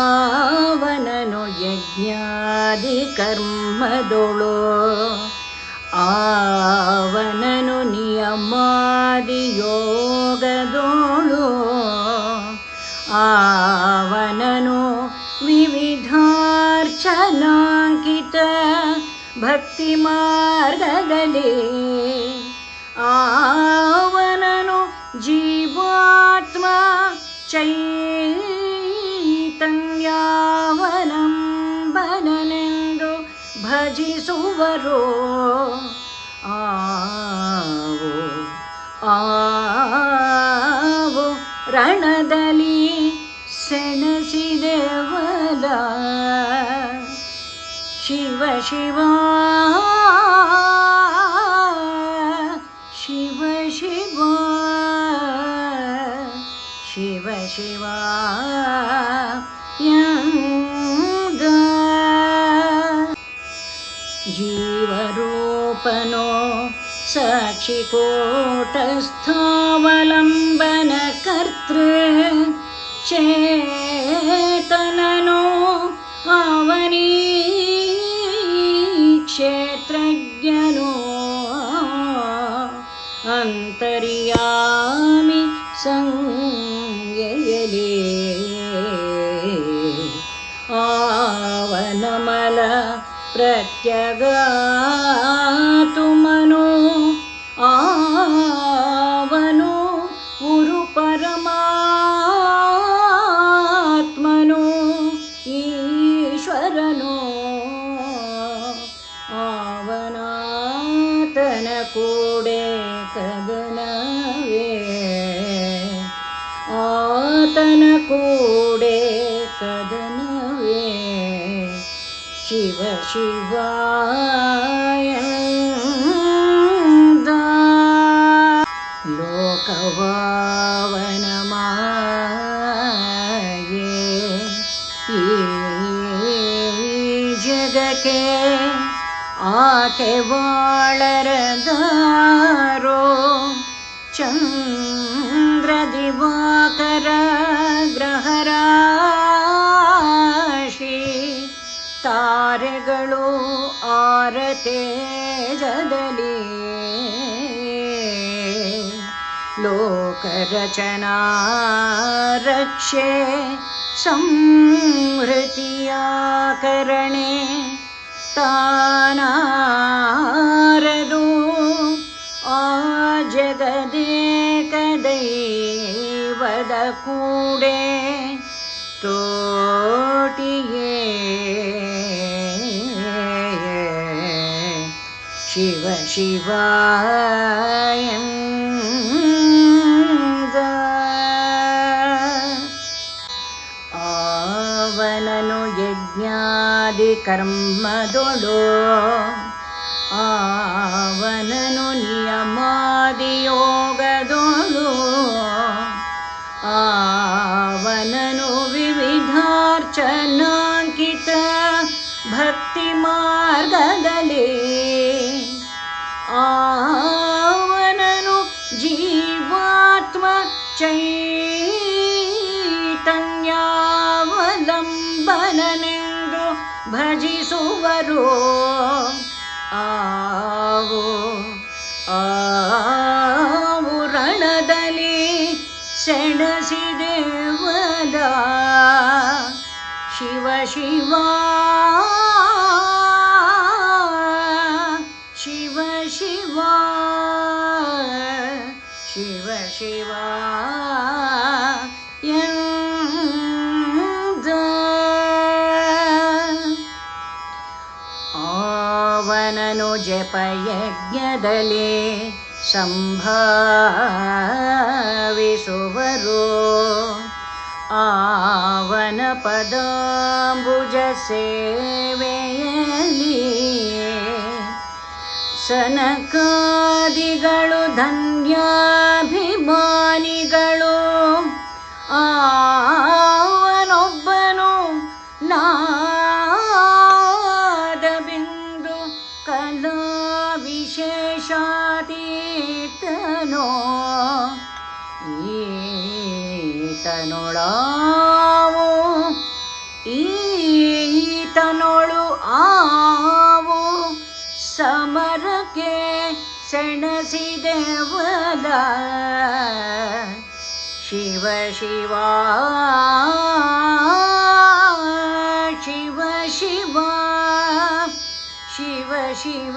ಆವನನು ಯಜ್ಞಾದಿ ಕರ್ಮದೊಳು ಆವನನು ನಿಯಮಾದಿ ಯೋಗದೊಳು ಆವನನು ವಿವಿಧಾರ್ಚನಾಂಕಿತ ಭಕ್ತಿ ಮಾರ್ಗದಲ್ಲಿ ಆವನನು ಜೀವಾತ್ಮ ಚೈತನ್ಯಾವಲಂಬನನೆಂದು ಭಜಿಸುವರು. ಆವು ಆವು ರಣದಲ್ಲಿ ಸೆಣಸಿದೆವಲ ಶಿವ ಶಿವ ಶಿವ ಶಿವ ಶಿವ ಶಿವ ಎಂದ ಜೀವರೂಪನೋ ಸಾಕ್ಷಿಕೂಟಸ್ಥಾವಲಂಬನ ಕರ್ತೃ ಚೇತನನೋ ಅವನೀ ಕ್ಷೇತ್ರಜ್ಞನೋ ಅಂತರ್ಯಾಮಿ ಸಂಜ್ಞೆಯಲಿ ಆವನಮಲ ಪ್ರತ್ಯಗಾತುಮನು ಆವನು ಉರು ಪರಮಾತ್ಮನು ಈಶ್ವರನು ಆವನಾತನ ಕೂಡೆ ಕದನವೇ ಆತನ ಕೂಡೆ ಕದನವೇ ಶಿವ ಶಿವ ಎಂದ ಲೋಕವಾವನ ಮಾಯೆ ಈ ಜಗಕ್ಕೆ ಆಕೆ ಬಾಳರದಾರೋ ಚಂದ್ರ ದಿವಾಕರ ಗ್ರಹರಾಶಿ ತಾರೆಗಳು ಆರತೇಜದಲ್ಲಿ ಲೋಕರಚನಾ ರಕ್ಷೆ ಸಂಹೃತಿಯಾಕರಣೆ ತಾನಾರದು ಆ ಜಗದೇಕ ದೈವದ ಕೂಡೆ ತೋಟಿಯೇ ಶಿವ ಶಿವ ಎಂದ ಆವನನು ಯಜ್ಞಾದಿ ಕರ್ಮದೊಳು ಆವನನು ನಿಯಮಾದಿ ಯೋಗದೊಳು ಆವನನು ವಿವಿಧಾರ್ಚನಾಂಕಿತ ಭಕ್ತಿ ಮಾರ್ಗದಲ್ಲಿ ಆವನನು ಜೀವಾತ್ಮ ಚೈತನ್ಯಾವಲಂಬನನೆಂದು ಭಜಿಸುವರು. ಆವು ಆವು ರಣದಲ್ಲಿ ಸೆಣಸಿದೆವಲ ಶಿವ ಶಿವ ಶಿವ ಶಿವ ಶಿವ ಶಿವ ಎಂದ ಆವನನು ಜಪಯಜ್ಞದಲ್ಲಿ ಸಂಭಾವಿಸುವರು. ಆವನ ಪದಾಂಬುಜ ಸೇವೆಯಲ್ಲಿ ಸನಕಾದಿಗಳು ಧನ್ಯಾಭಿಮಾನಿಗಳು ಆವನೊಬ್ಬನು ನಾದಬಿಂದು ಕಲಾ ವಿಶೇಷಾತೀತನೋ ಈತನೊಳಾವು ಸಮರಕ್ಕೆ ಸೆಣಸಿದೆವಲ ಶಿವ ಶಿವ ಶಿವ ಶಿವ ಶಿವ ಶಿವ